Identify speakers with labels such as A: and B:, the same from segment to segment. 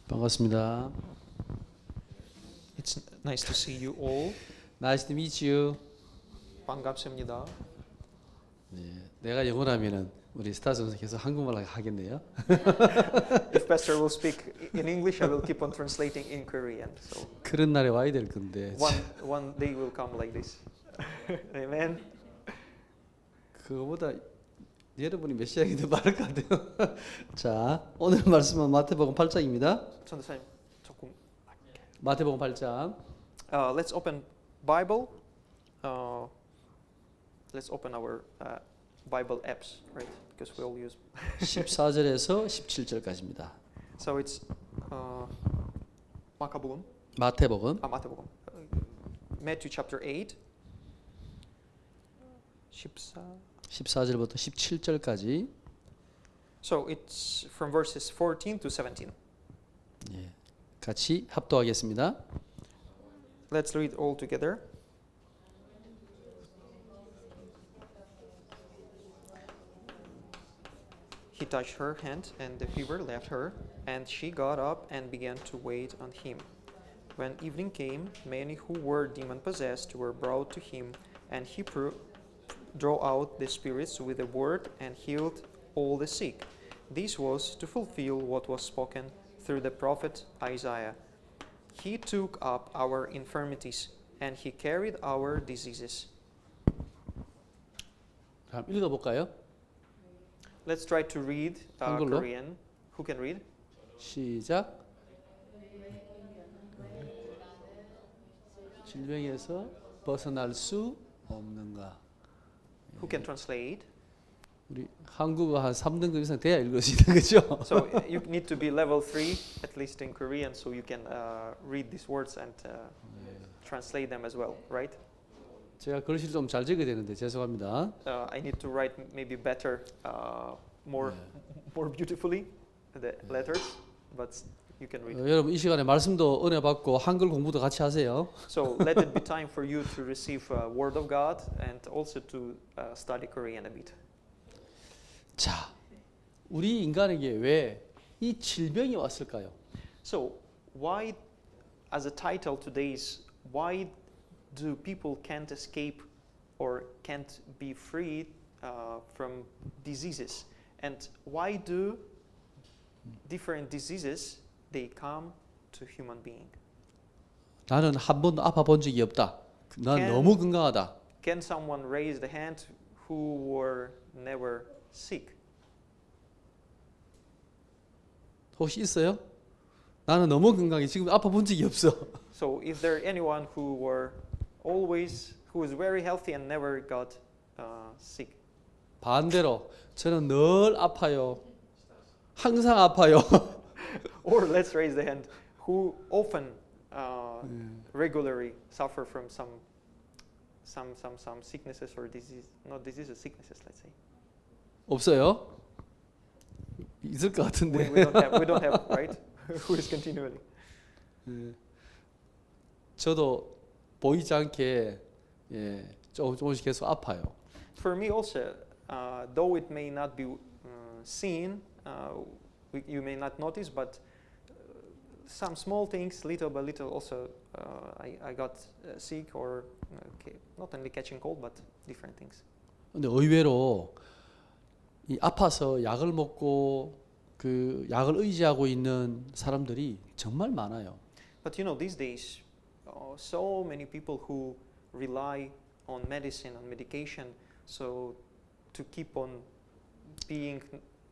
A: 반갑습니다.
B: It's nice to see you all.
A: Nice to meet you.
B: 반갑습니다.
A: 네, 내가 영어라면은 우리 스타 선생 계속 한국말 하겠네요.
B: If Pastor will speak in English, I will keep on translating in Korean. So
A: 그런 날에 와야 될 건데
B: one day will come like this. Amen.
A: 그거보다 여러분이 메시아가 더 많을 것 같아요. 자, 오늘 말씀은 마태복음 8장입니다.
B: 전도사님 조금.
A: 마태복음 8장.
B: Let's open Bible. Let's open our Bible apps, right? Because we all use.
A: 14절에서 17절까지입니다.
B: So it's 마태복음.
A: 마태복음
B: 마태복음. Matthew chapter 8.
A: 14절부터 17절까지.
B: So it's from verses 14 to 17.
A: 예, 같이 합독하겠습니다.
B: Let's read all together. He touched her hand, and the fever left her, and she got up and began to wait on him. When evening came, many who were demon-possessed were brought to him, and he drove out the spirits with a word and healed all the sick. This was to fulfill what was spoken through the prophet Isaiah. He took up our infirmities, and he carried our diseases.
A: 그럼 읽어볼까요?
B: Let's try to read
A: 한글로?
B: Korean. Who can read?
A: 시작. 질병에서 벗어날 수 없는가?
B: Who can translate?
A: 우리 한국어 한 3등급 이상 돼야 읽을 수 있는 거죠?
B: So you need to be level 3, at least in Korean, so you can read these words and translate them as well, right?
A: 제가 글씨를 좀 잘 적어야 되는데 죄송합니다.
B: I need to write maybe better, more beautifully the letters, but you can read.
A: 여러분 이 시간에 말씀도 은혜 받고 한글 공부도 같이 하세요.
B: So let it be time for you to receive Word of God and also to study Korean a bit.
A: 자, 우리 인간에게 왜 이 질병이 왔을까요?
B: So why, as a title today's, why do people can't escape or can't be freed from diseases? And why do different diseases they come to human being?
A: 나는 한 번도 아파 본 적이 없다. 난
B: Can-
A: 너무 건강하다.
B: Can someone raise the hand who were never sick?
A: 혹시 있어요? 나는 너무 건강해. 지금 아파 본 적이 없어.
B: So is there anyone who is very healthy and never got sick?
A: 반대로 저는 늘 아파요. 항상 아파요.
B: Or let's raise the hand who often regularly suffer from some sicknesses or disease, not diseases, sicknesses, let's say.
A: 없어요? 있을 것 같은데.
B: We don't have, right? Who is continually.
A: 저도 보이지 않게 조금씩 계속 아파요.
B: For me also, though it may not be seen, you may not notice, but some small things, little by little, also I got sick or not only catching cold, but different things.
A: 근데 의외로 이 아파서 약을 먹고 그 약을 의지하고 있는 사람들이 정말 많아요.
B: But you know, these days, so many people who rely on medicine, on medication, so to keep on being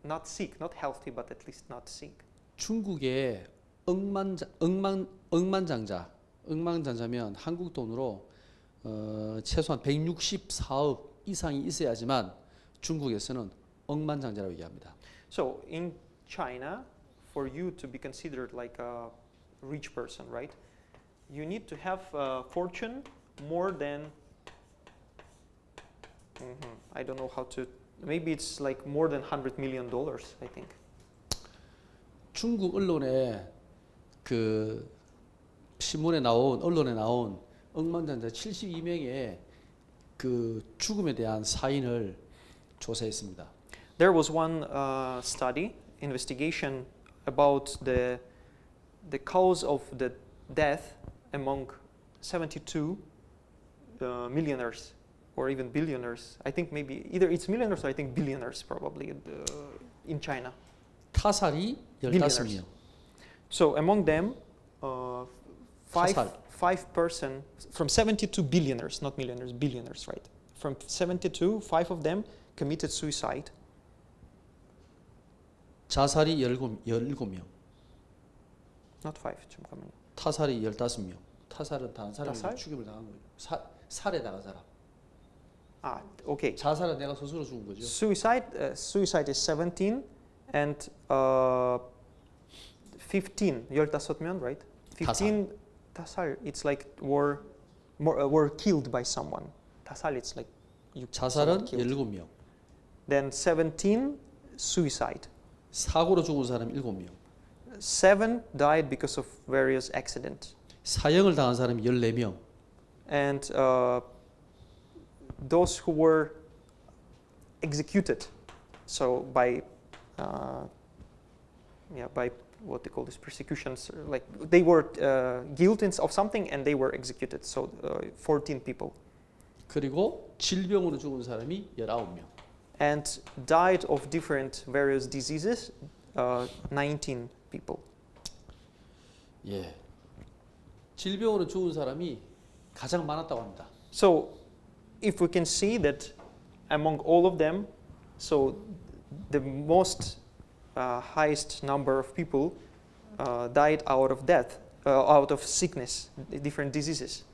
B: not sick, not healthy, but at least not sick.
A: 중국에 억만장자면 한국 돈으로 최소한 164억 이상이 있어야지만 중국에서는 억만장자라고 얘기합니다.
B: So in China, for you to be considered like a rich person, right? You need to have a fortune more than I don't know how to. Maybe it's like more than $100 million, I think.
A: 중국 언론에 그 신문에 나온 언론에 나온 억만장자 72명의 그 죽음에 대한 사인을 조사했습니다.
B: There was one investigation about the the cause of the death among 72 millionaires or even billionaires. I think maybe either it's millionaires or I think billionaires probably in China.
A: 타살이 15명.
B: So among them,
A: 타살.
B: 5% from 72 billionaires, not millionaires, billionaires, right? From 72, 5 of them committed suicide.
A: 자살이 17명.
B: Not 5, 잠깐만요.
A: 타살이 15명. 타살은 다른 사람이
B: 타살?
A: 죽임을 당한 거예요. 살해 당한 사람.
B: Ah, okay.
A: 자살은 내가 스스로 죽은 거죠.
B: Suicide is 17 and 15, 15명, right? 15 타살, it's like were killed by someone. 타살, it's like you
A: 자살은
B: someone killed.
A: 17명.
B: Then 17 suicide.
A: 사고로 죽은 사람 7명.
B: 7 died because of various accidents.
A: 사형을 당한 사람이 14명.
B: And those who were executed, so by what they call this persecutions, like they were guilty of something and they were executed. So 14 people.
A: 그리고 질병으로 죽은 사람이 19명.
B: And died of different various diseases, 19 people.
A: 예. 질병으로 죽은 사람이 가장 많았다고 합니다.
B: So if we can see that among all of them, so the most highest number of people died out of death, out of sickness, different diseases.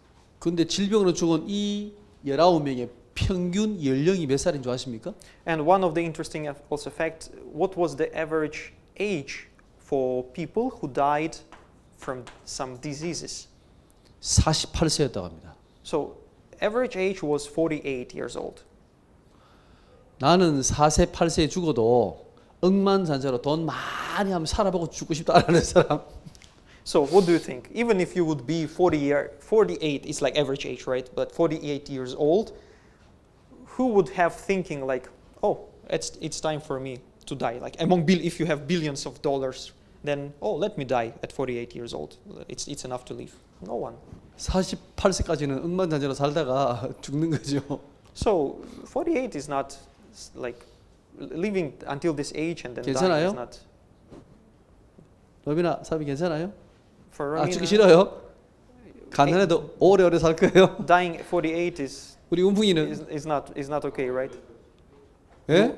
A: 근데 질병으로 죽은 이 19명의 평균 연령이 몇 살인 줄 아십니까?
B: And one of the interesting also fact, what was the average age for people who died from some diseases?
A: 48세였다고 합니다.
B: So average age was 48 years old.
A: 나는 4세, 8세에 죽어도 억만장자로 돈 많이 하면 살아보고 죽고 싶다라는 사람.
B: So what do you think? Even if you would be 48 is like average age, right? But 48 years old, who would have thinking like, oh, it's time for me to die? Like if you have billions of dollars, then let me die at 48 years old. It's enough to live. No one.
A: 48세까지는 억만장자로 살다가 죽는 거죠.
B: So 48 is not like living until this age and then
A: 괜찮아요?
B: dying is not.
A: 로빈아, 사비 괜찮아요?
B: For
A: 아, 죽기
B: Romina,
A: 싫어요? 가난해도 오래오래 살 거예요?
B: dying at 48 is
A: 우리 운풍이는
B: not okay, right?
A: 예?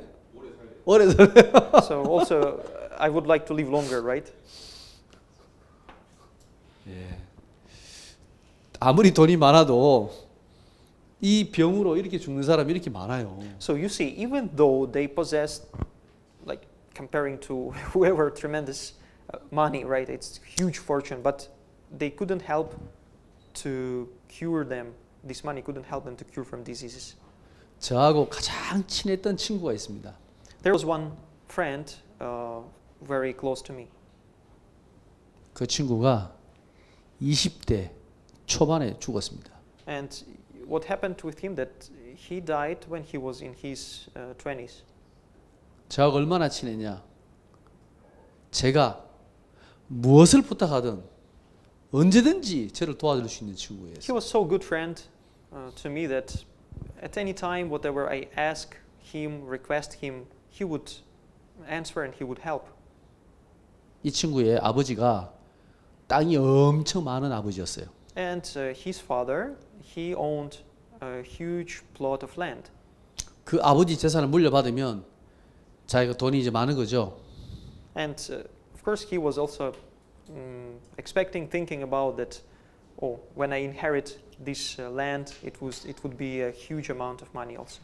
A: 오래 살아요.
B: So also I would like to live longer, right?
A: 예. 아무리 돈이 많아도 이 병으로 이렇게 죽는 사람이 이렇게 많아요.
B: So you see, even though they possessed, like comparing to whoever tremendous money, right? It's huge fortune, but they couldn't help to cure them. This money couldn't help them to cure from diseases.
A: 저하고 가장 친했던 친구가 있습니다.
B: There was one friend very close to me.
A: 그 친구가 20대 초반에 죽었습니다.
B: And what happened with him that he died when he was in his 20s.
A: 저하고 얼마나 친했냐? 제가 무엇을 부탁하든 언제든지 저를 도와줄 수 있는 친구예요.
B: He was so good friend to me that at any time, whatever I ask him, request him, he would answer and he would help.
A: 이 친구의 아버지가 땅이 엄청 많은 아버지였어요.
B: And his father, he owned a huge plot of land.
A: 그 아버지 재산을 물려받으면 자기가 돈이 이제 많은 거죠.
B: And of course, he was also thinking about that. Oh, when I inherit this land, it would be a huge amount of money also.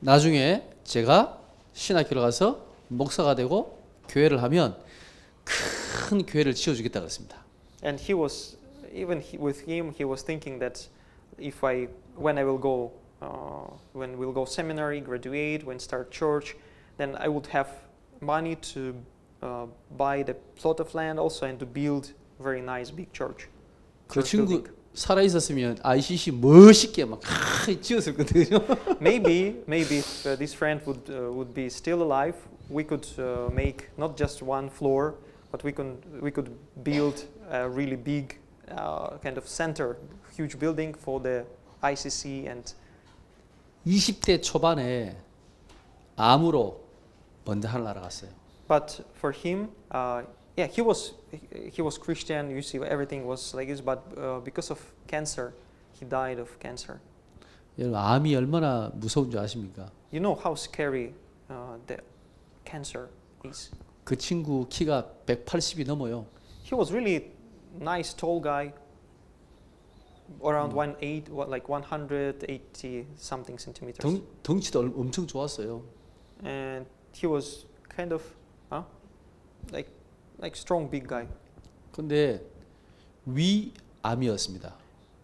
A: 나중에 제가 신학교를 가서 목사가 되고 교회를 하면 큰 교회를 지어주겠다 그랬습니다.
B: And he was with him. He was thinking that when we'll go seminary, graduate, when start church, then I would have money to buy the plot of land also and to build very nice big church.
A: 그
B: church
A: 친구
B: building.
A: 살아 있었으면 ICC 멋있게 막 지었을 거거든요.
B: Maybe if this friend would be still alive, we could make not just one floor but we could build a really big kind of center, huge building for the ICC and
A: 20대 초반에 암으로 먼저 하늘 날아갔어요.
B: but for him yeah he was Christian, you see everything was like this, but because of cancer he died of cancer.
A: 여러분 암이 얼마나 무서운 줄 아십니까?
B: You know how scary the cancer is.
A: 그 친구 키가 180이 넘어요.
B: He was really nice tall guy, around 180 something centimeters.
A: 덩치도 엄청 좋았어요.
B: And he was kind of like strong big guy.
A: 근데 위암이었습니다.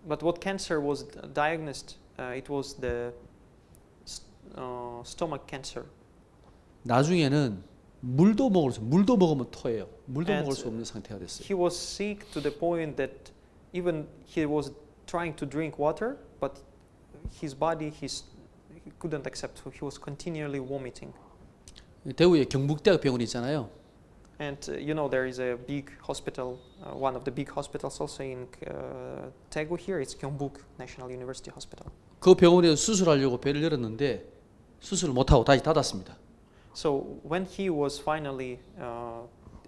B: But what cancer was diagnosed? It was the stomach cancer.
A: 나중에는 물도 먹으면 토해요. 물도
B: And
A: 먹을 수 없는 상태가 됐어요.
B: He was sick to the point that even he was trying to drink water, but his body he couldn't accept. So he was continually vomiting.
A: 대구에 경북대학 병원이 있잖아요.
B: And you know there is a big hospital, one of the big hospitals also in Daegu here. It's Gyeongbuk National University Hospital.
A: 그 병원에서 수술하려고 배를 열었는데 수술을 못하고 다시 닫았습니다.
B: So when he was finally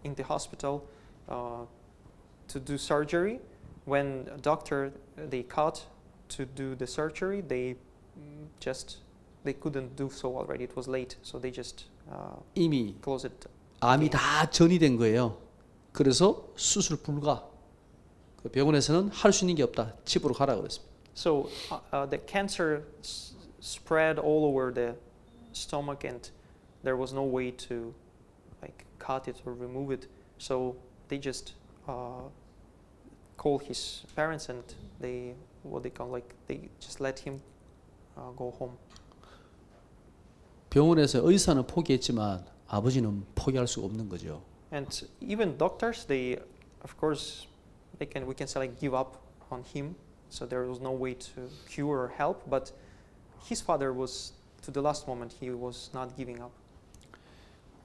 B: in the hospital to do surgery, when a doctor they cut to do the surgery, they couldn't do so already. It was late, so they just
A: 이미
B: closed it.
A: 암이 다 전이된 거예요. 그래서 수술 불가. 그 병원에서는 할 수 있는 게 없다. 집으로 가라 그랬습니다.
B: So the cancer spread all over the stomach, and there was no way to like cut it or remove it. So they just called his parents, and they just let him go home.
A: 병원에서 의사는 포기했지만 아버지는 포기할 수가 없는 거죠.
B: And even doctors, they of course we can say like give up on him. So there was no way to cure or help. But his father was to the last moment he was not giving up.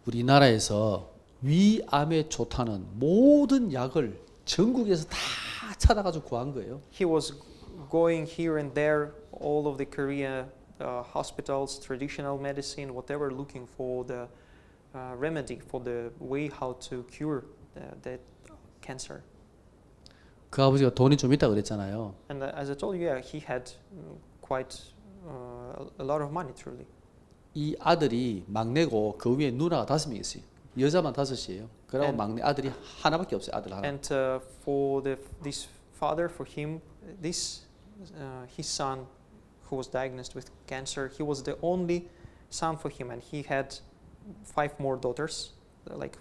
A: 우리나라에서 위암에 좋다는 모든 약을 전국에서 다 찾아가지고 구한 거예요.
B: He was going here and there, all of the Korea hospitals, traditional medicine, whatever, looking for the remedy, for the way how to cure the cancer.
A: 그 아버지가 돈이 좀 있다 그랬잖아요.
B: And as I told you, yeah, he had quite a lot of money, truly.
A: 이 아들이 막내고 그 위에 누나가 5명 있어요. 여자만 5이에요. 그리고 막내 아들이 하나밖에 없어요. 아들 하나.
B: And for this father, for him, his son, who was diagnosed with cancer, he was the only son for him, and he had 5 more daughters, like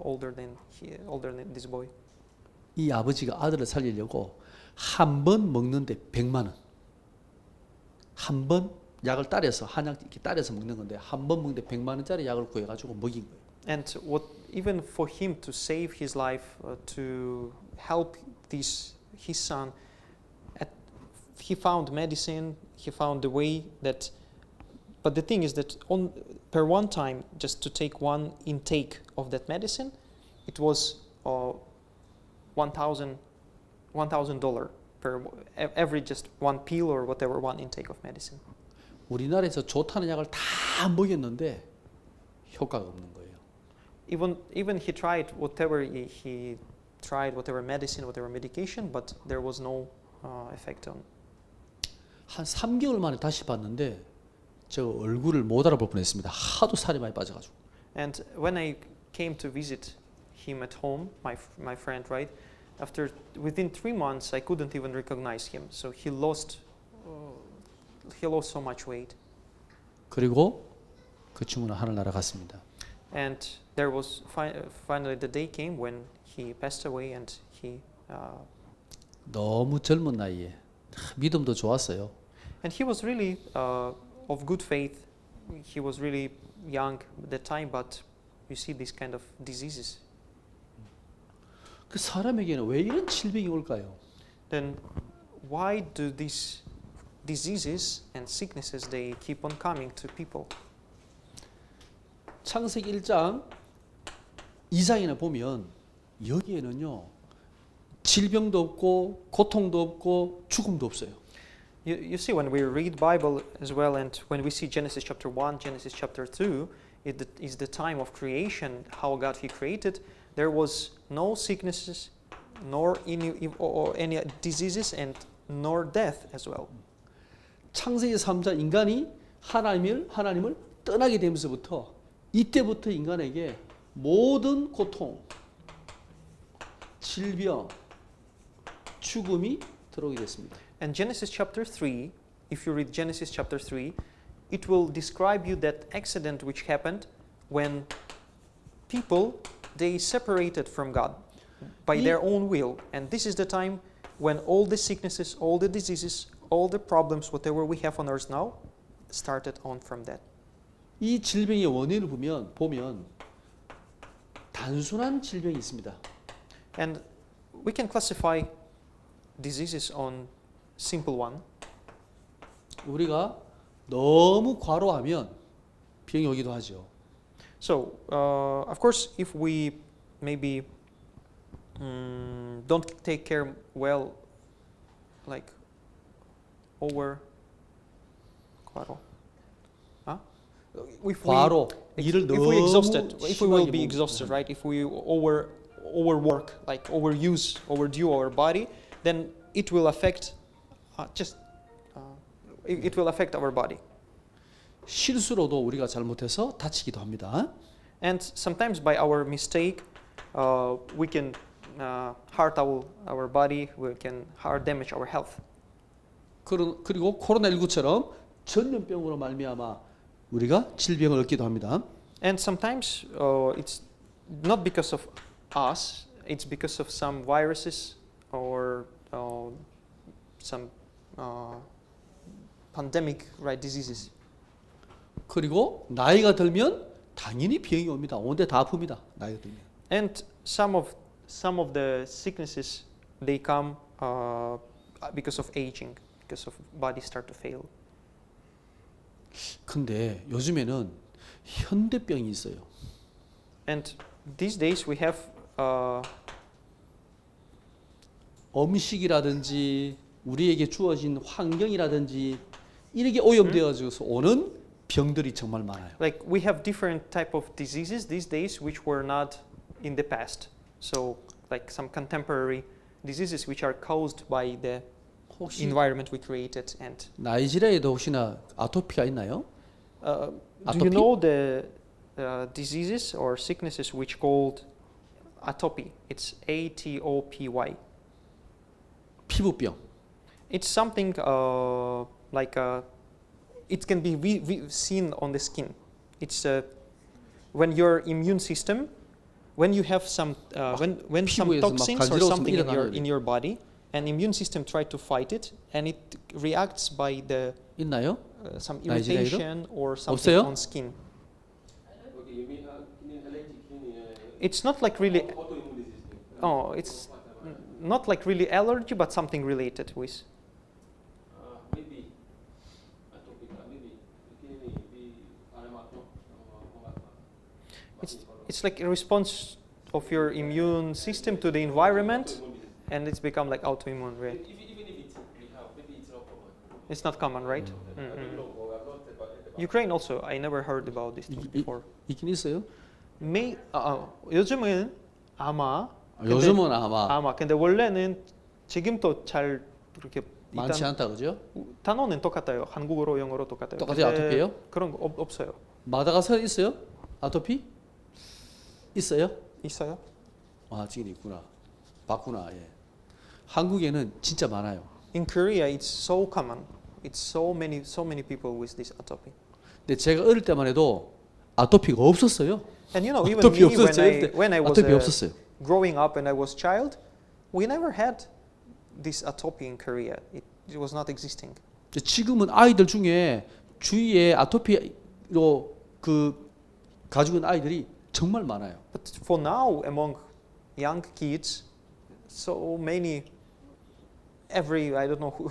B: older than this boy.
A: 이 아버지가 아들을 살리려고 한 번 먹는데 100만 원. 한 번 약을 따려서 한약 이렇게 따려서 먹는 건데 한 번 먹는데 100만 원짜리 약을 구해 가지고 먹인 거예요.
B: And even for him to save his life, to help his son, he found medicine. He found the way that. But the thing is that per one time, just to take one intake of that medicine, it was $1,000 per every just one pill or whatever, one intake of medicine.
A: 우리나라에서 좋다는 약을 다 먹였는데 효과가 없는 거예요.
B: Even he tried whatever he tried, whatever medicine, whatever medication, but there was no effect on.
A: 한 3개월 만에 다시 봤는데 저 얼굴을 못 알아볼 뻔했습니다. 하도 살이 많이 빠져가지고.
B: And when I came to visit him at home, my friend, right, within 3 months, I couldn't even recognize him. So he lost so much weight.
A: 그리고 그 친구는 하늘 날아갔습니다.
B: And there was finally the day came when he passed away, and he.
A: 너무 젊은 나이에 믿음도 좋았어요.
B: And he was really of good faith. He was really young at that time, but you see these kind of diseases.
A: 그 사람에게는 왜 이런 질병이 올까요?
B: Then why do these diseases and sicknesses they keep on coming to people?
A: 창세기 1장 이상이나 보면 여기에는요 질병도 없고 고통도 없고 죽음도 없어요.
B: You see, when we read Bible as well, and when we see Genesis chapter 1, Genesis chapter 2, it is the time of creation, how God He created. There was no sicknesses, nor any diseases, and nor death as well.
A: 창세기 3장 인간이 하나님을 떠나게 되면서부터 이때부터 인간에게 모든 고통, 질병, 죽음이 들어오게 됐습니다.
B: And Genesis chapter 3, if you read Genesis chapter 3, it will describe you that accident which happened when people, they separated from God by their own will. And this is the time when all the sicknesses, all the diseases, all the problems, whatever we have on earth now, started on from that.
A: 이 질병의 원인을 보면 단순한 질병이 있습니다.
B: And we can classify diseases on simple one.
A: 우리가 너무 과로하면 병이 오기도 하죠.
B: So, of course, if we maybe don't take care well, like over 과로, if
A: 과로, 일을
B: if
A: 너무
B: we exhausted, if we will
A: 심하게
B: be
A: 먹-
B: exhausted, right? If we overwork, like overdo our body, then it will affect it will affect our body.
A: 실수로도 우리가 잘못해서 다치기도 합니다.
B: And sometimes by our mistake, we can hurt our body, we can damage our health.
A: 그리고 코로나19처럼 전염병으로 말미암아 우리가 질병을 얻기도 합니다.
B: And sometimes it's not because of us, it's because of some viruses or some pandemic, right, diseases.
A: 그리고 나이가 들면 당연히 병이 옵니다. 온데 다 아픕니다. 나이가 들면.
B: And some of the sicknesses, they come because of aging, because of body start to fail.
A: 근데 요즘에는 현대병이 있어요.
B: And these days we have
A: 음식이라든지 우리에게 주어진 환경이라든지 이렇게 오염되어져서 오는 병들이 정말 많아요.
B: like we have different type of diseases these days which were not in the past. So like some contemporary diseases which are caused by the
A: 혹시
B: environment we created. And
A: 나이지리아에도 혹시나 아토피가 있나요?
B: do
A: Atopy?
B: you know the diseases or sicknesses which called atopy? It's ATOPY.
A: 피부병.
B: It's something like it can be seen on the skin. It's when your immune system, when you have some when some
A: 피부에서 막
B: toxins or
A: 간지러워서
B: something
A: 일어나는
B: in your body, and immune system try to fight it, and it reacts by the
A: 있나요?
B: some
A: 나이지리아에도?
B: irritation or something
A: 없어요?
B: on skin. It's not like really. Oh, it's not like really allergy, but something related with. It's like a response of your immune system to the environment, and it's become like autoimmune, right? It's not common, right? Ukraine also, I never heard about this thing before.
A: 있긴 있어요.
B: 요즘은 아마
A: 요즘은 아마
B: 근데 원래는 지금도 잘 이렇게
A: 많지 않다 그죠?
B: 단어는 똑같아요. 한국어로 영어로 똑같아요.
A: 똑같아요?
B: 근데
A: 아토피예요?
B: 그런 거 없어요.
A: 마다가스카르 있어요? 아토피? 있어요?
B: 있어요?
A: 아 지금 있구나. 봤구나. 예. 한국에는 진짜 많아요.
B: In Korea, it's so common. It's so many people with this atopy.
A: 근데 제가 어릴 때만 해도 아토피가 없었어요.
B: And you know, even
A: 아토피
B: me
A: 없었어요.
B: when I was
A: 아토피 없었어요.
B: growing up and I was child, we never had this atopy in Korea. It was not existing.
A: 지금은 아이들 중에 주위에 아토피로 그 가지고 있는 아이들이 정말 많아요.
B: But for now, among young kids, so many, I don't know who,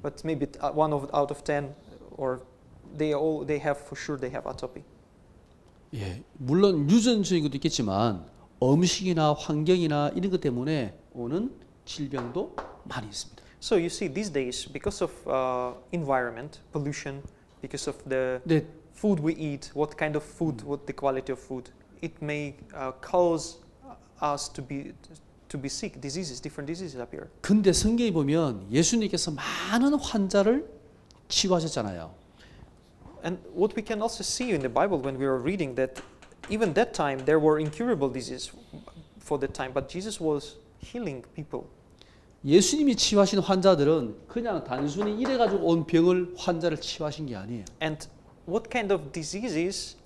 B: but maybe out of 10, or they have for sure they have atopy.
A: 예, 물론 유전적인 것도 있겠지만 음식이나 환경이나 이런 것 때문에 오는 질병도 많이 있습니다.
B: So you see, these days, because of environment, pollution, because of the
A: 네,
B: food we eat, what kind of food, what the quality of food, it may cause us to be sick. Diseases, different diseases appear.
A: 근데 성경에 보면 예수님께서 많은 환자를 치유하셨잖아요.
B: And what we can also see in the Bible when we are reading that even that time there were incurable diseases for that time, but Jesus was healing people.
A: 예수님이 치유하신 환자들은 그냥 단순히 이래 가지고 온 병을 환자를 치유하신 게 아니에요.
B: And what kind of diseases,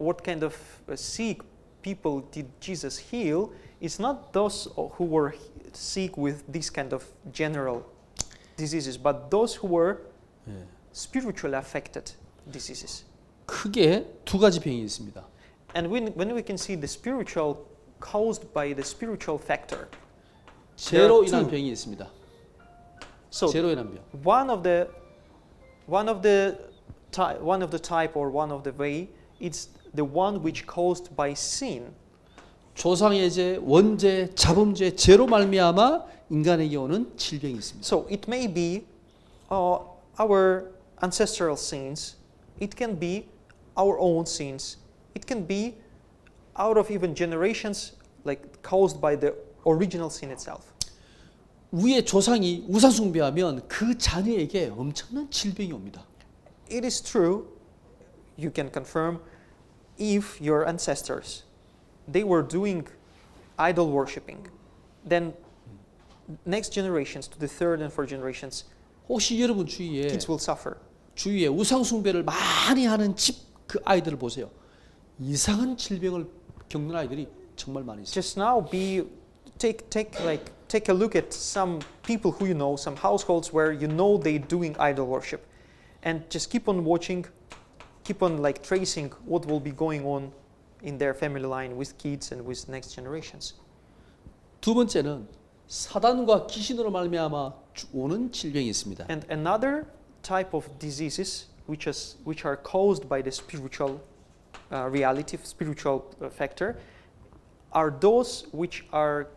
B: what kind of sick people did Jesus heal? It's not those who were sick with this kind of general diseases, but those who were
A: 예.
B: spiritually affected diseases.
A: 크게 두 가지 병이 있습니다.
B: And when we can see the spiritual caused by the spiritual factor.
A: 죄로
B: There are
A: 인한
B: two.
A: 병이 있습니다.
B: So
A: 죄로 인한 병.
B: one of the type or one of the way, it's the one which caused by sin.
A: 조상의 죄, 원죄, 자범죄, 죄로 말미암아 인간에게 오는 질병이 있습니다.
B: So it may be our ancestral sins. It can be our own sins. It can be out of even generations, like caused by the original sin itself.
A: 위의 조상이 우상 숭배하면 그 자녀에게 엄청난 질병이 옵니다.
B: It is true, you can confirm, if your ancestors, they were doing idol worshipping, then next generations, to the third and fourth generations,
A: 혹시 여러분 주위에
B: kids will suffer.
A: 우상 숭배를 많이 하는 집 그 아이들을 보세요. 이상한 질병을 겪는 아이들이 정말 많이 있어요.
B: Just now, take a look at some people who you know, some households where you know they're doing idol worship, and just keep on watching, keep on like tracing what will be going on in their family line with kids and with next generations.
A: 두 번째는 사단과 귀신으로 말미암아 오는 질병이 있습니다.
B: And another type of diseases which are caused by the spiritual reality, spiritual factor, are those which are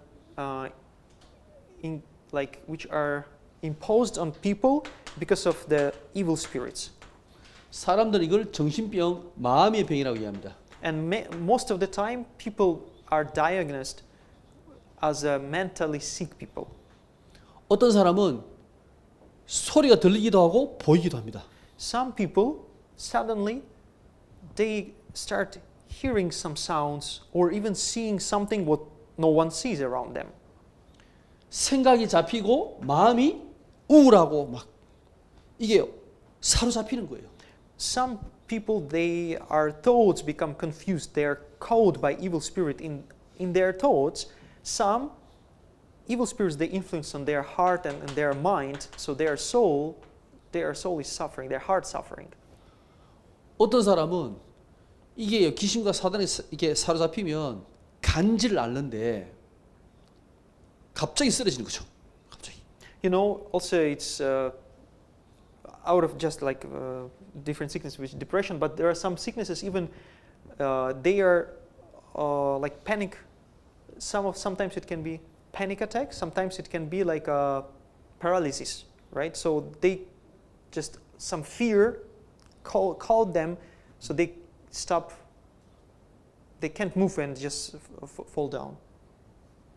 B: which are imposed on people because of the evil spirits.
A: 사람들은 이걸 정신병, 마음의 병이라고 이해합니다.
B: And most of the time, people are diagnosed as mentally sick people.
A: 어떤 사람은 소리가 들리기도 하고 보이기도 합니다.
B: Some people suddenly they start hearing some sounds or even seeing something what no one sees around them.
A: 생각이 잡히고 마음이 우울하고 막 이게 사로잡히는 거예요.
B: Some people, their thoughts become confused. They are caught by evil spirit in their thoughts. Some evil spirits, they influence on their heart and their mind. So their soul is suffering. Their heart suffering.
A: 어떤 사람은 이게 귀신과 사단이 이게 사로잡히면 간지를 앓는데 갑자기 쓰러지는 거죠. 갑자기.
B: You know, also it's out of just like different sicknesses with depression, but there are some sicknesses even they are like panic. Sometimes it can be panic attack. Sometimes it can be like paralysis, right? So they just some fear called them, so they stop. They can't move and just fall down.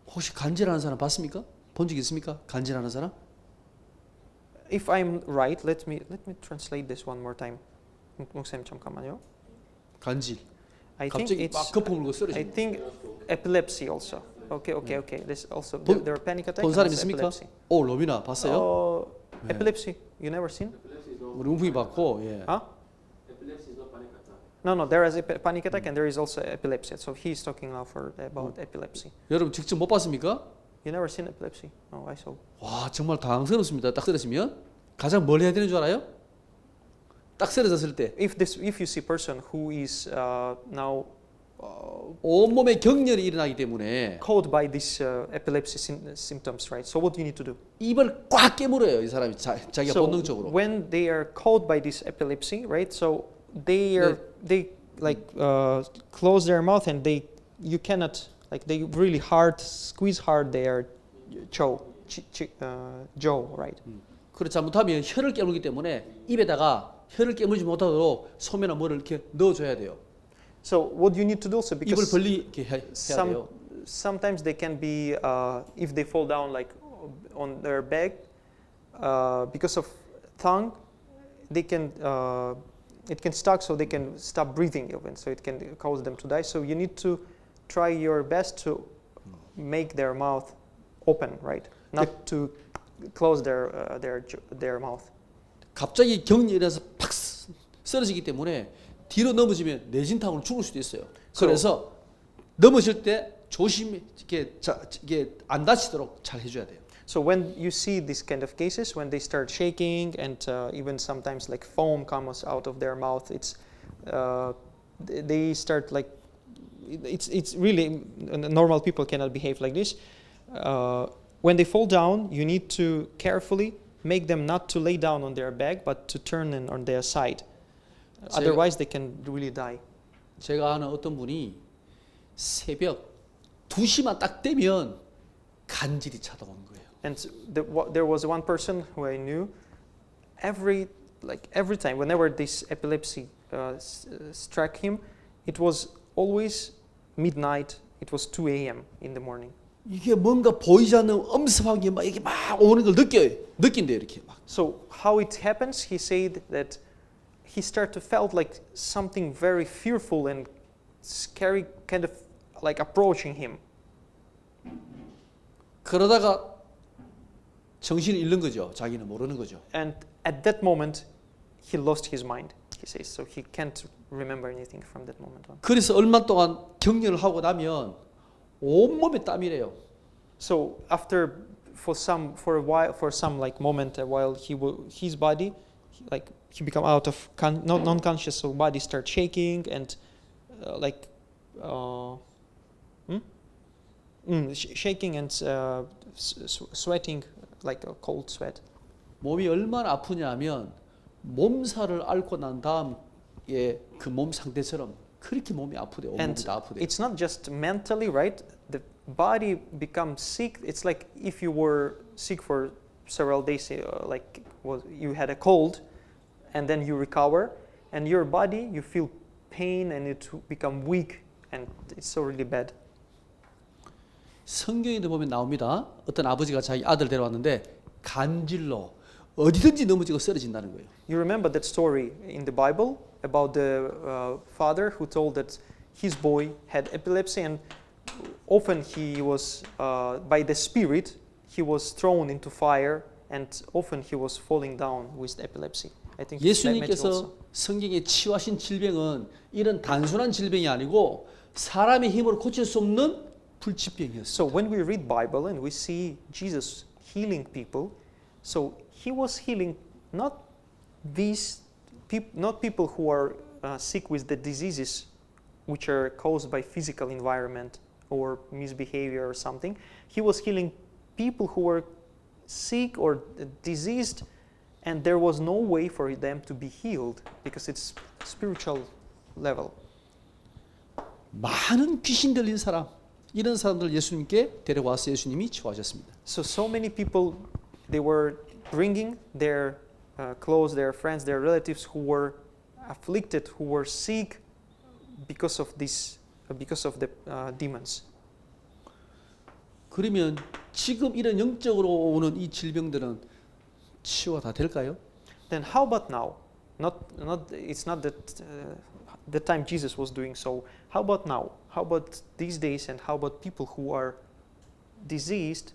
A: 혹시 간질하는 사람 봤습니까? 본 적 있습니까? 간질하는 사람?
B: If I'm right, let me translate this one more time. 목사님 잠깐만요.
A: 간질.
B: I think
A: 갑자기
B: it's
A: 막 거품 물고
B: I
A: 쓰러지는.
B: think epilepsy also. Okay. This also
A: 본-
B: there are panic attack
A: 본
B: and
A: 사람
B: also
A: 있습니까?
B: epilepsy.
A: 오, 로비나 봤어요? 네.
B: Epilepsy. You never seen?
A: 우리 웅풍이 봤고, 예.
B: Huh? No. There is a panic attack and there is also epilepsy. So he's talking now about epilepsy.
A: 여러분 직접 못 봤습니까?
B: You never seen epilepsy? Oh, I saw.
A: 와, 정말 당황스럽습니다. 딱 쓰러지면 가장 뭘 해야 되는 줄 알아요? 딱 쓰러졌을 때
B: If you see person who is now
A: 온몸에 경련이 일어나기 때문에
B: caused by this epilepsy symptoms, right? So what do you need to do?
A: 입을 꽉 깨물어요. 이 사람이 자기가
B: So
A: 본능적으로.
B: when they are caused by this epilepsy, right? So they close their mouth and you cannot they really hard squeeze hard their jaw, right?
A: 그렇게 잘못하면 혀를 깨물기 때문에 입에다가 혀를 깨물지 못하도록 소매나 뭐를 이렇게 넣어줘야 돼요.
B: So what you need to do also
A: 입을
B: because
A: 벌리게 해야 돼요.
B: sometimes they can be if they fall down on their back because of tongue they can it can stuck so they can stop breathing even so it can cause them to die so you need to try your best to make their mouth open right not to close their mouth.
A: 갑자기 경련에서 팍 쓰러지기 때문에 뒤로 넘어지면 뇌진탕으로 죽을 수도 있어요. 그래서 넘어질 때 조심히 이게 안 다치도록 잘 해줘야 돼요.
B: So when you see these kind of cases, when they start shaking and even sometimes foam comes out of their mouth, they start it's really normal people cannot behave like this. When they fall down, you need to carefully make them not to lay down on their back, but to turn on their side. Otherwise, they can really die.
A: 제가 아는 어떤 분이 새벽 2시만 딱 되면 간질이 찾아오는 거예요.
B: And there was one person who I knew. Every time, whenever this epilepsy struck him, it was always midnight. It was 2 a.m. in the morning.
A: 이게 뭔가 보이지 않는 엄습한 게 막 이게 막 오는 걸 느낀대요 이렇게 막.
B: So how it happens? He said that he started to felt like something very fearful and scary, kind of approaching him.
A: 그러다가 정신을 잃는 거죠. 자기는 모르는 거죠.
B: And at that moment, he lost his mind. He says so he can't remember anything from that moment on.
A: 그래서 얼마 동안 격려를 하고 나면 온 몸에 땀이래요.
B: So after for some moment while his body he become out of non-conscious so body start shaking and shaking and sweating like a cold sweat.
A: 몸이 얼마나 아프냐면 몸살을 앓고 난 다음에 그 몸 상태처럼 그렇게 몸이 아프대요. 온 몸이
B: And
A: 다 아프대요.
B: it's not just mentally, right? The body becomes sick. It's like if you were sick for several days, you had a cold, and then you recover, and your body you feel pain and it become weak, and it's so really bad.
A: 성경에도 보면 나옵니다. 어떤 아버지가 자기 아들 데려왔는데 간질로 어디든지 넘어지고 쓰러진다는 거예요.
B: You remember that story in the Bible about the father who told that his boy had epilepsy and often he was by the spirit he was thrown into fire and often he was falling down with epilepsy. I think
A: 예수님께서 성경에 치유하신 질병은 이런 단순한 질병이 아니고 사람의 힘으로 고칠 수 없는 불치병이었어요.
B: So when we read Bible and we see Jesus healing people, so he was healing not people who are sick with the diseases which are caused by physical environment or misbehavior or something. He was healing people who were sick or diseased and there was no way for them to be healed because it's spiritual level.
A: 많은 귀신 들린 사람 이런 사람들 예수님께 데려와서 예수님이 치유하셨습니다.
B: So many people they were bringing their close, their friends, their relatives who were afflicted, who were sick because of the demons.
A: 그러면 지금 이런 영적으로 오는 이 질병들은 치유가 다 될까요?
B: Then how about now? It's not that the time Jesus was doing so. How about now? How about these days? And how about people who are diseased?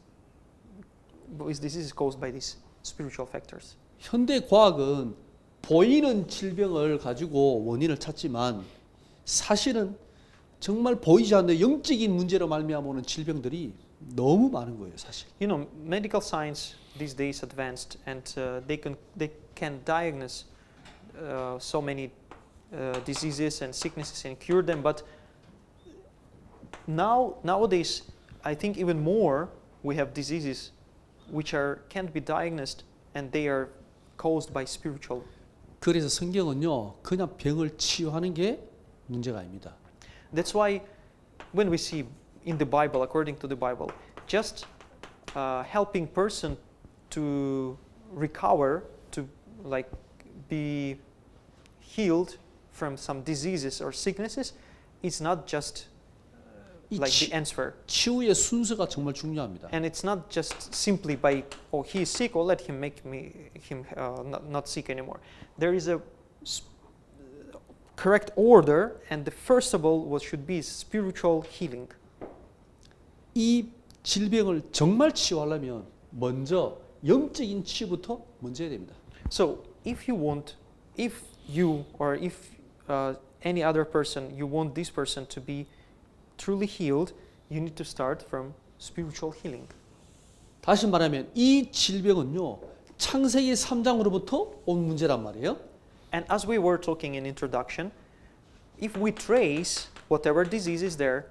B: With disease caused by these spiritual factors.
A: 현대 과학은 보이는 질병을 가지고 원인을 찾지만 사실은 정말 보이지 않는 영적인 문제로 말미암아 오는 질병들이 너무 많은 거예요, 사실.
B: You know, medical science these days advanced, and they can diagnose so many diseases and sicknesses and cure them. But nowadays, I think even more we have diseases which can't be diagnosed, and they are caused by spiritual.
A: 그래서 성경은요, 그냥 병을 치유하는 게 문제가 아닙니다.
B: That's why when we see in the Bible, according to the Bible, just helping person to recover, to like be healed from some diseases or sicknesses, it's not just
A: 이
B: like the answer.
A: 치유의 순서가 정말 중요합니다.
B: And it's not just simply by, oh, he is sick, oh, let him make him not sick anymore. There is a correct order, and the first of all what should be is spiritual healing.
A: 이 질병을 정말 치유하려면 먼저 영적인 치유부터 먼저 해야 됩니다.
B: So if you or if any other person, you want this person to be truly healed, you need to start from spiritual healing.
A: 다시 말하면 이 질병은요, 창세기 3장으로부터 온 문제란 말이에요.
B: And as we were talking in introduction, if we trace whatever disease is there,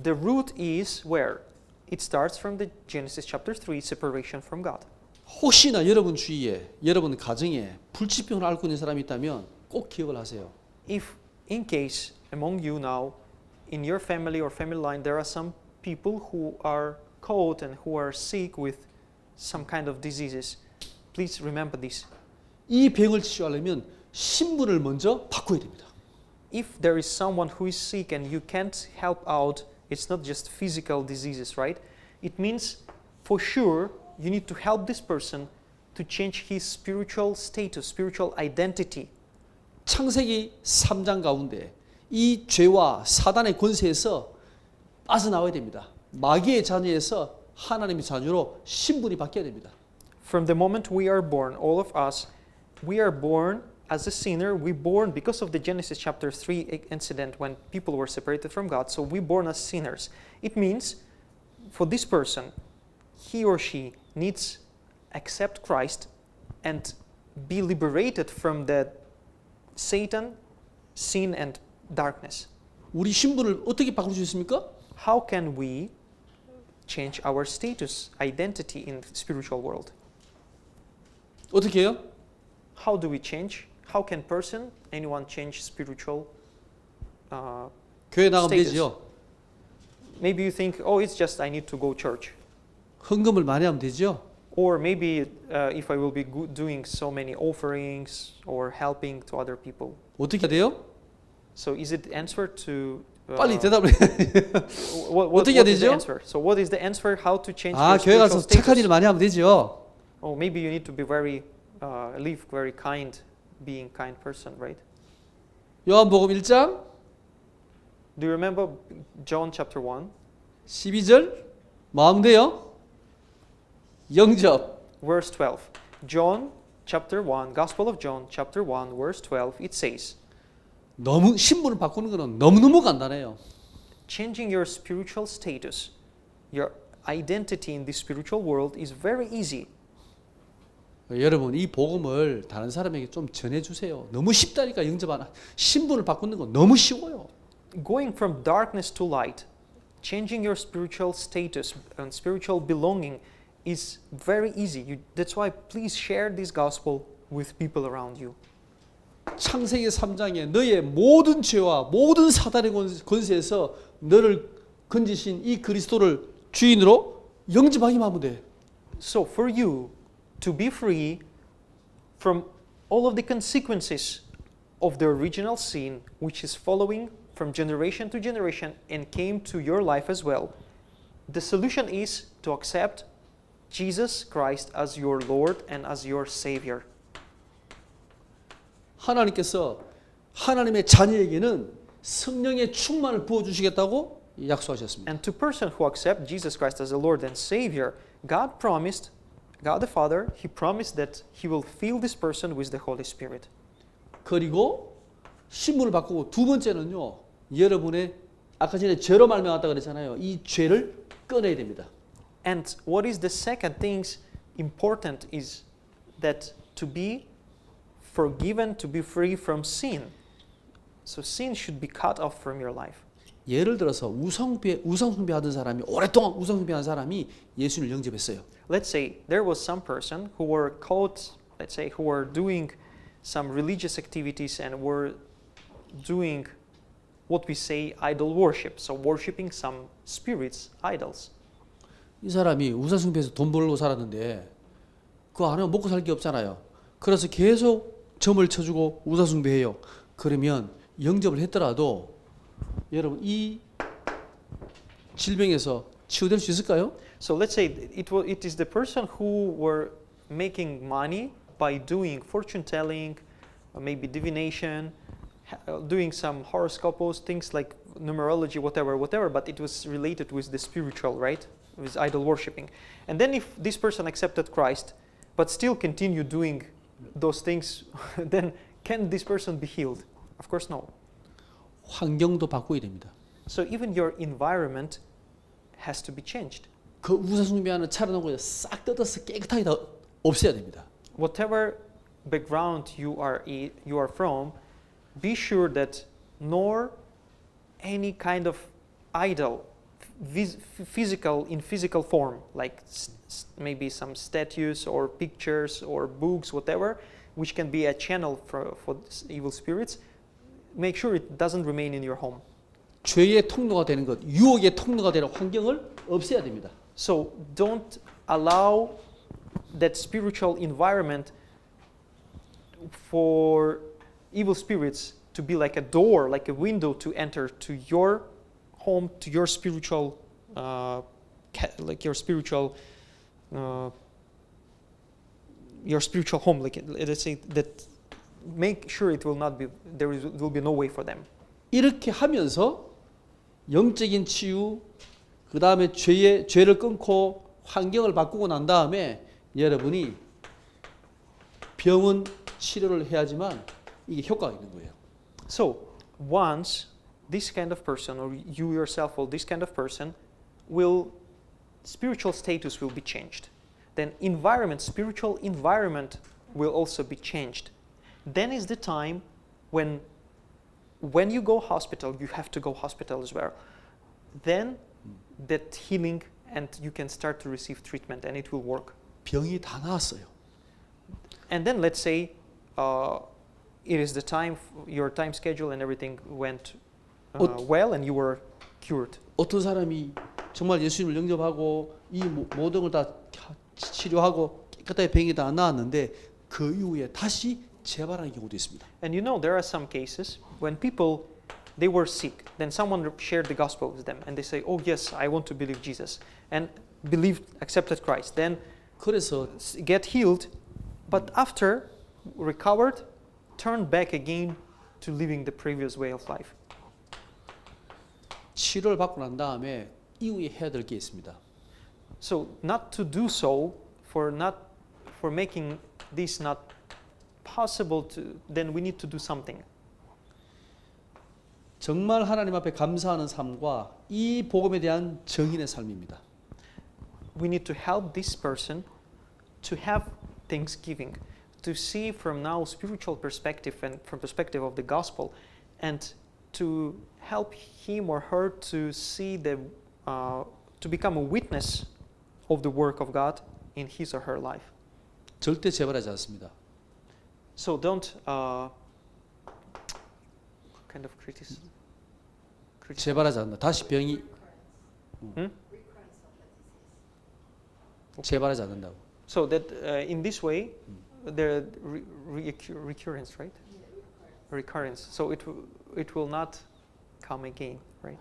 B: the root is where? It starts from the Genesis chapter 3, separation from God.
A: 혹시나 여러분 주위에, 여러분 가정에 불치병을 앓고 있는 사람이 있다면 꼭 기억을 하세요.
B: If in case among you now, in your family or family line, there are some people who are caught and who are sick with some kind of diseases, please remember this.
A: 이 병을 치유하려면 신분을 먼저 바꿔야 됩니다.
B: If there is someone who is sick and you can't help out, it's not just physical diseases, right? It means for sure you need to help this person to change his spiritual status, spiritual identity.
A: 창세기 3장 가운데 이 죄와 사단의 권세에서 빠져나와야 됩니다. 마귀의 자녀에서 하나님의 자녀로 신분이 바뀌어야 됩니다.
B: From the moment we are born, all of us, we are born as a sinner. We born because of the Genesis chapter 3 incident when people were separated from God. So we born as sinners. It means for this person, he or she needs accept Christ and be liberated from the Satan, sin and darkness.
A: 우리 신분을 어떻게 바꿀 수 있습니까?
B: How can we change our status, identity in the spiritual world?
A: 어떻게 해요?
B: How do we change? How can anyone change spiritual
A: 교회 나가면
B: status?
A: 되지요.
B: Maybe you think, oh, it's just I need to go church.
A: 헌금을 많이 하면 되지요.
B: Or maybe if I will be doing so many offerings or helping to other people.
A: 어떻게 해야 돼요?
B: So is it the answer to
A: 빨리 대답을 해. 어떻게 해야
B: what is the
A: 되죠?
B: answer? So what is the answer? How to change
A: 아,
B: your
A: 교회
B: spiritual
A: 가서 착한
B: status?
A: 일 많이 하면 되지요.
B: Oh, maybe you need to be live very kind, being kind person, right?
A: 요한복음 1장
B: Do you remember John chapter 1?
A: 12절 마음대요. 영접.
B: Verse 12. John chapter 1, Gospel of John chapter 1, verse 12, it says,
A: 너무 신분을 바꾸는 거는 너무너무 간단해요.
B: changing your spiritual status, your identity in the spiritual world is very easy.
A: 여러분 이 복음을 다른 사람에게 좀 전해주세요. 너무 쉽다니까 신분을 바꾸는 건 너무 쉬워요.
B: Going from darkness to light, changing your spiritual status and spiritual belonging is very easy. That's why please share this gospel with people around you.
A: 창세기 3장에 너의 모든 죄와 모든 사단의 권세에서 너를 건지신 이 그리스도를 주인으로 영접하기만 하면 돼.
B: So for you to be free from all of the consequences of the original sin, which is following from generation to generation and came to your life as well, the solution is to accept Jesus Christ as your Lord and as your Savior.
A: 하나님께서 하나님의 자녀에게는 성령의 충만을 부어주시겠다고 약속하셨습니다.
B: And to person who accept Jesus Christ as the Lord and Savior, God the Father, He promised that He will fill this person with the Holy Spirit.
A: 그리고 신분을 바꾸고 두 번째는요. 여러분의 아까 전에 죄로 말미암았다 그랬잖아요. 이 죄를 꺼내야 됩니다.
B: And what is the second thing important is that to be forgiven, to be free from sin. So sin should be cut off from your life.
A: 예를 들어서 우상숭배하던 사람이 오랫동안 우상숭배한 사람이 예수님을 영접했어요.
B: Let's say there was some person who were caught, let's say who were doing some religious activities and were doing what we say idol worship. So worshiping some spirits, idols.
A: 이 사람이 우상숭배에서 돈 벌고 살았는데 그거 안 하면 먹고 살 게 없잖아요. 그래서 계속 점을 쳐주고 우상숭배해요. 그러면 영접을 했더라도 여러분 이 질병에서 치유될 수 있을까요?
B: So let's say it is the person who were making money by doing fortune telling, maybe divination, doing some horoscopes, things like numerology, whatever, but it was related with the spiritual, right? With idol worshipping. And then if this person accepted Christ, but still continue doing those things, then can this person be healed? Of course, no.
A: 환경도 바꿔야 됩니다.
B: So even your environment has to be changed.
A: 그 우상숭배하는 차려놓은 거 싹 뜯어서 깨끗하게 다 없애야 됩니다.
B: Whatever background you are from, be sure that nor any kind of idol, physical in physical form, like maybe some statues or pictures or books, whatever, which can be a channel for evil spirits, make sure it doesn't remain in your home.
A: 죄의 통로가 되는 것, 유혹의 통로가 되는 환경을 없애야 됩니다.
B: So don't allow that spiritual environment for evil spirits to be like a door, like a window to enter to your home, to your spiritual, like your spiritual home. Like let's say that, make sure it will not be will be no way for them.
A: 이렇게 하면서 영적인 치유, 그 다음에 죄를 끊고 환경을 바꾸고 난 다음에 여러분이 병은 치료를 해야지만 이게 효과가 있는 거예요.
B: So once this kind of person, or you yourself, or this kind of person, spiritual status will be changed. Then spiritual environment will also be changed. Then is the time when you go hospital, you have to go hospital as well. Then that healing, and you can start to receive treatment, and it will work.
A: 병이 다 나았어요.
B: And then let's say it is the time, your time schedule and everything went well, and you were cured.
A: 어떤 사람이 정말 예수님을 영접하고 이 모든 걸 다 치료하고 깨끗하게 병이 다 나았는데 그 이후에 다시 재발하는 경우도 있습니다.
B: And you know there are some cases when people, they were sick, then someone shared the gospel with them, and they say, "Oh yes, I want to believe Jesus," and accepted Christ. Then
A: 그래서
B: get healed, but after recovered, turned back again to living the previous way of life.
A: 치료를 받고 난 다음에 이후에 해야 될 게 있습니다.
B: So not to do so, for making this not possible to, then we need to do something.
A: 정말 하나님 앞에 감사하는 삶과 이 복음에 대한 정인의 삶입니다.
B: We need to help this person to have thanksgiving, to see from now spiritual perspective and from perspective of the gospel, and to help him or her to see to become a witness of the work of God in his or her life.
A: 절대 재발하지 않습니다.
B: So don't kind of criticize.
A: 재발하지 않는다. 다시 병이 재발하지 않는다고.
B: So that in this way, the recurrence, right? Recurrence. So it will not come again, right?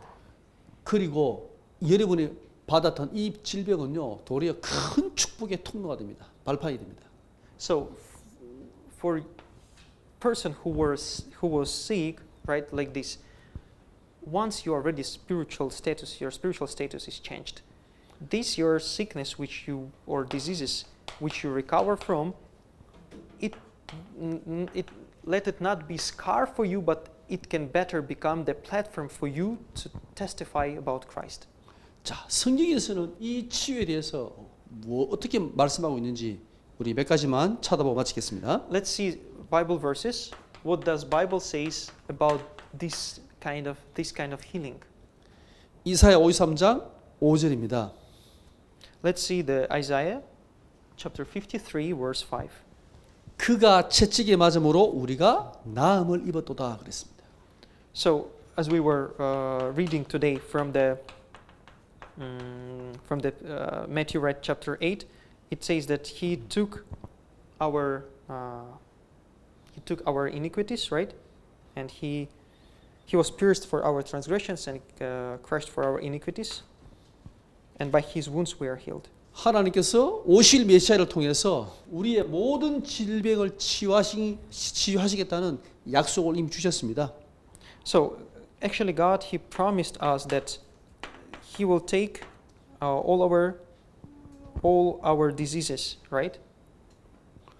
A: 그리고 여러분이 받았던 이 질병은요, 도리어 큰 축복의 통로가 됩니다. 발판이 됩니다.
B: So for person who was sick, right, like this, once you are already your spiritual status is changed. This your sickness or diseases which you recover from, it let it not be scar for you, but it can better become the platform for you to testify about Christ.
A: 자, 성경에서는 이 치유에 대해서 어떻게 말씀하고 있는지 우리 몇 가지만 찾아보고 마치겠습니다.
B: Let's see Bible verses. What does Bible says about this kind of healing?
A: 이사야 53장 5절입니다.
B: Let's see the Isaiah chapter 53 verse 5.
A: 그가 채찍에 맞음으로 우리가 나음을 입었도다 그랬습니다.
B: So as we were reading today from the Matthew read chapter 8, it says that he took our iniquities, right? And he was pierced for our transgressions and crushed for our iniquities. And by his wounds we are healed.
A: 하나님께서 오실 메시아를 통해서 우리의 모든 질병을 치유하시겠다는 약속을 이미 주셨습니다.
B: So actually God, he promised us that he will take all our diseases, right?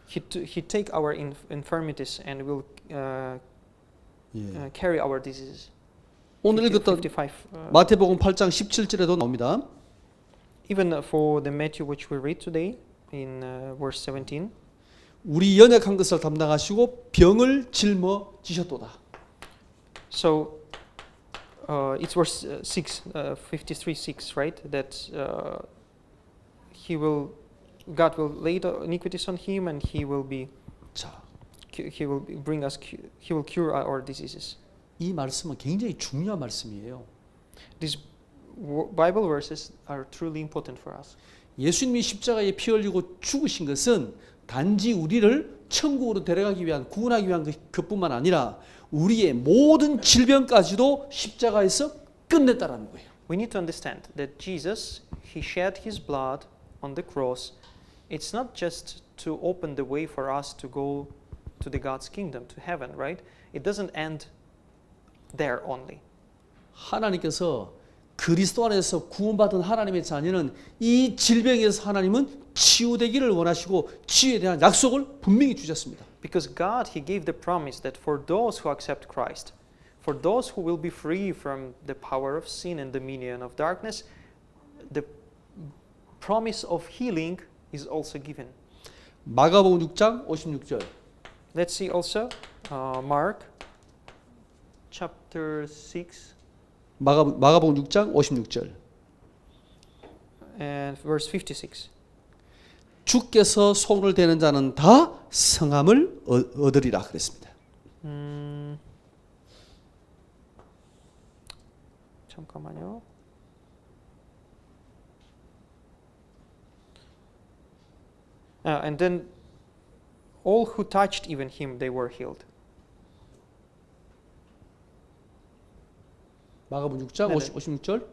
B: He take our infirmities and will carry our diseases.
A: 오늘 읽었던
B: 55,
A: 마태복음 8장 17절에도 나옵니다.
B: even for the Matthew which we read today in verse 17.
A: 우리 연약한 것을 담당하시고 병을 짊어지셨도다.
B: So it's verse 6, 53:6, right? That God will lay the iniquities on him, and he will
A: 자,
B: cure our diseases.
A: 이 말씀은 굉장히 중요한 말씀이에요.
B: These Bible verses are truly important for us.
A: 예수님이 십자가에 피 흘리고 죽으신 것은 단지 우리를 천국으로 데려가기 위한 구원하기 위한 것뿐만 아니라 우리의 모든 질병까지도 십자가에서 끝냈다라는 거예요.
B: We need to understand that Jesus, he shed his blood on the cross. It's not just to open the way for us to go to the God's kingdom, to heaven, right? It doesn't end there only.
A: 하나님께서 그리스도 안에서 구원받은 하나님의 자녀는 이 질병에서 하나님은 치유되기를 원하시고 치유에 대한 약속을 분명히 주셨습니다.
B: Because God, he gave the promise that for those who accept Christ, for those who will be free from the power of sin and dominion of darkness, the promise of healing is also given.
A: 마가복음 6장 56절.
B: Let's see also Mark chapter 6
A: 마가복음 6장 56절.
B: and verse 56.
A: 주께서 손을 대는 자는 다 성함을 얻으리라 그랬습니다.
B: 잠깐만요. And then all who touched even him, they were healed.
A: 마가복음 6장
B: 네네.
A: 56절.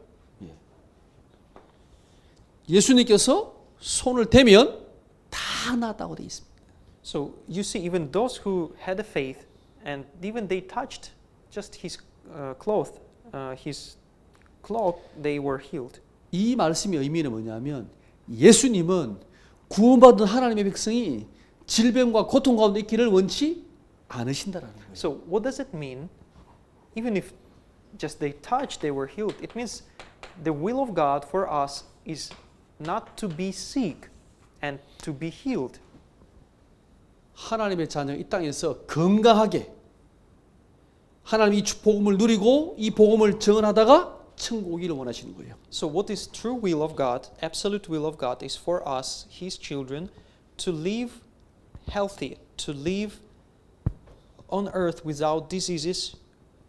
A: 예수님께서 손을 대면 다 나았다고 되어 있습니다.
B: So you see, even those who had a faith and even they touched just his cloth, they were healed.
A: 이 말씀의 의미는 뭐냐면 예수님은 구원받은 하나님의 백성이 질병과 고통 가운데 있기를 원치 않으신다라는 거예요.
B: So what does it mean? Even if just they touched, they were healed. It means the will of God for us is not to be sick and to be healed.
A: 하나님의 자녀 이 땅에서 건강하게 하나님 이 복음을 누리고 이 복음을 정언하다가 천국 오기를 원하시는 거예요.
B: So what is true will of God, absolute will of God, is for us, His children, to live healthy, to live on earth without diseases,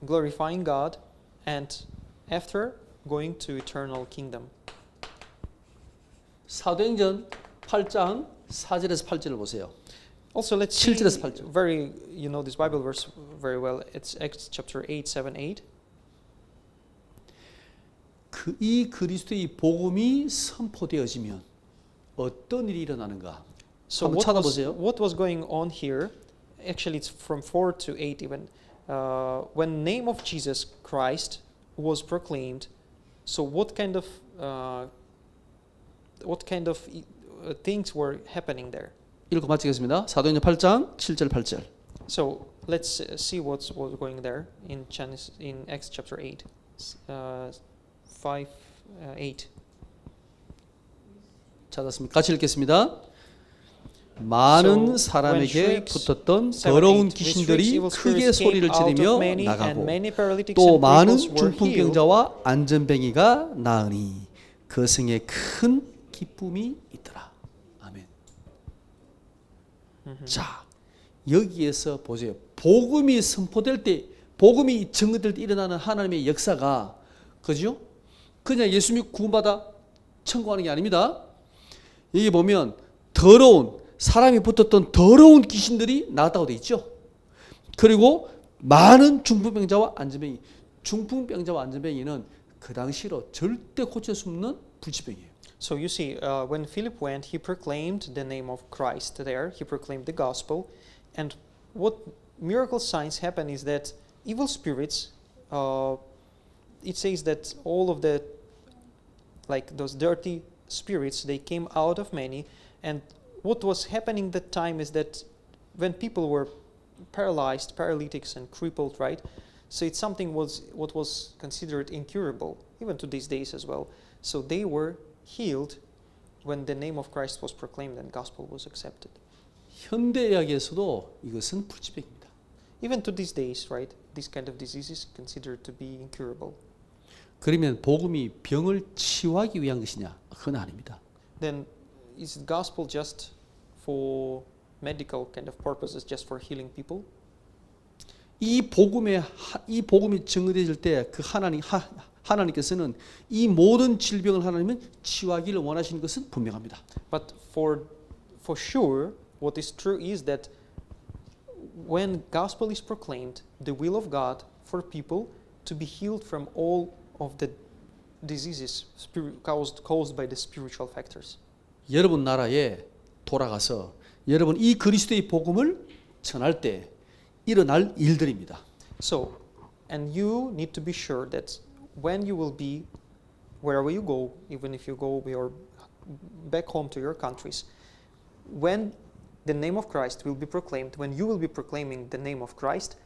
B: glorifying God, and after going to eternal kingdom.
A: 사도행전 8장 4절에서 8절을 보세요.
B: Also, let's see
A: 7절에서 8절.
B: you know this Bible verse very well. It's Acts chapter 8, 7, 8.
A: 이 그리스도의 복음이 선포되어지면 어떤 일이 일어나는가?
B: So
A: 한번 찾아보세요.
B: what was going on here? Actually, it's from 4 to 8 even. When name of Jesus Christ was proclaimed, so what kind of things were happening there?
A: 읽고 마치겠습니다. 사도행전 8장 7절 8절.
B: So let's see what's going there in Acts chapter 8, 5, 8.
A: 찾았습니까? 같이 읽겠습니다. 많은 사람에게 붙었던 더러운 귀신들이 크게 소리를 지르며 나가고 또 많은 중풍병자와 안전뱅이가 나으니 그 성에 큰 기쁨이 있더라. 아멘. 자, 여기에서 보세요. 복음이 선포될 때 복음이 증거될 때 일어나는 하나님의 역사가 그죠? 그냥 예수 믿고 구원받아 천국하는 게 아닙니다. 여기 보면 더러운 사람이 붙었던 더러운 귀신들이 나왔다고 돼 있죠. 그리고 많은 중풍병자와 안전병이. 중풍병자와 안전병이는 그 당시로 절대 고칠 수 없는 불치병이에요.
B: So you see, when Philip went, he proclaimed the name of Christ there. He proclaimed the gospel. And what miracle signs happen is that evil spirits, it says that all of the, like those dirty spirits, they came out of many. And what was happening that time is that when people were paralyzed, paralytics and crippled, right? So it's something what was considered incurable, even to these days as well. So they were healed when the name of Christ was proclaimed and gospel was accepted.
A: 현대의학에서도 이것은 불치병입니다.
B: Even to these days, right? This kind of disease is considered to be incurable.
A: 그러면 복음이 병을 치유하기 위한 것이냐? 그건 아닙니다.
B: Then is the gospel just for medical kind of purposes, just for healing people?
A: 이 복음이 증거되질 때 그 하나님께서는 이 모든 질병을 하나님은 치유하기를 원하시는 것은 분명합니다.
B: But for sure, what is true is that when gospel is proclaimed, the will of God for people to be healed from all of the diseases caused by the spiritual factors.
A: 여러분 나라에 돌아가서 여러분 이 그리스도의 복음을 전할 때 일어날 일들입니다.
B: So, and you need to be sure that when you will be wherever you go, even if you go back home to your countries, when the name of Christ will be proclaimed, when you will be proclaiming the name of Christ,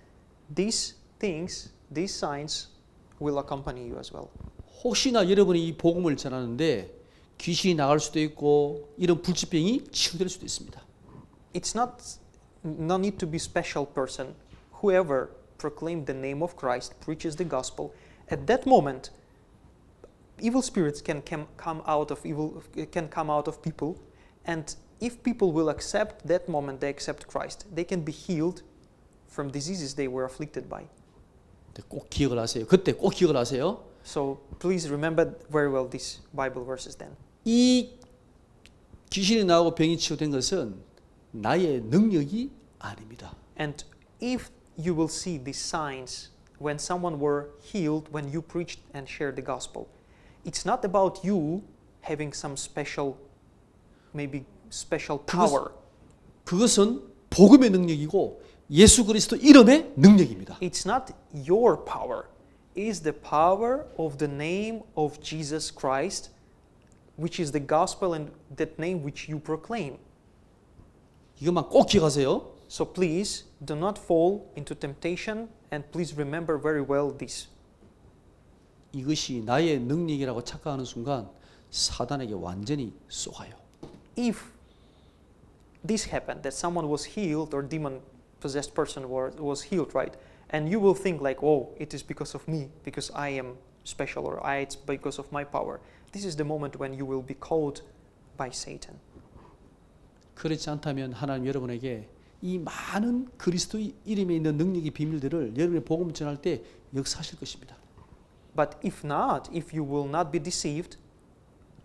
B: these things, these signs will accompany you as well.
A: 혹시나 여러분이 이 복음을 전하는데 귀신이 나갈 수도 있고 이런 불치병이 치유될 수도 있습니다.
B: It's no need to be special person. Whoever proclaimed the name of Christ, preaches the gospel, at that moment, evil spirits can come out of people, and if people will accept that moment, they accept Christ, they can be healed from diseases they were afflicted by.
A: 꼭 기억을 하세요. 그때 꼭 기억을 하세요.
B: So please remember very well these Bible verses then.
A: 이 귀신이 나오고 병이 치유된 것은 나의 능력이 아닙니다.
B: And if you will see these signs when someone were healed, when you preached and shared the gospel, it's not about you having some special, maybe special power.
A: 그것은 복음의 능력이고 예수 그리스도 이름의 능력입니다.
B: It's not your power. It's the power of the name of Jesus Christ, which is the gospel and that name which you proclaim.
A: 이것만 꼭 기억하세요.
B: So please do not fall into temptation and please remember very well this.
A: 이것이 나의 능력이라고 착각하는 순간 사단에게 완전히 쏘가요.
B: If this happened, that someone was healed or demon-possessed person was healed, right? And you will think like, oh, it is because of me, because I am special, or it's because of my power. This is the moment when you will be caught by Satan.
A: 그렇지 않다면 하나님 여러분에게 이 많은 그리스도의 이름에 있는 능력의 비밀들을 여러분의 복음 전할 때 역사하실 것입니다.
B: But if not, if you will not be deceived,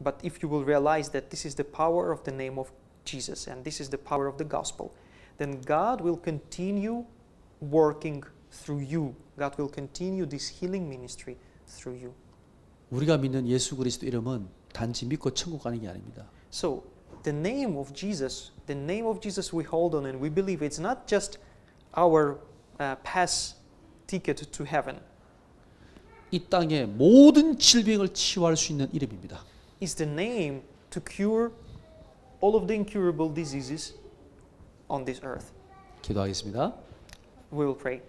B: but if you will realize that this is the power of the name of Jesus and this is the power of the gospel, then God will continue working through you. God will continue this healing ministry through you.
A: 우리가 믿는 예수 그리스도 이름은 단지 믿고 천국 가는 게 아닙니다.
B: So, the name of Jesus we hold on and we believe it's not just our pass ticket to heaven.
A: 이 땅의 모든 질병을 치유할 수 있는 이름입니다.
B: It's the name to cure all of the incurable diseases on this earth.
A: 기도하겠습니다.
B: We will pray.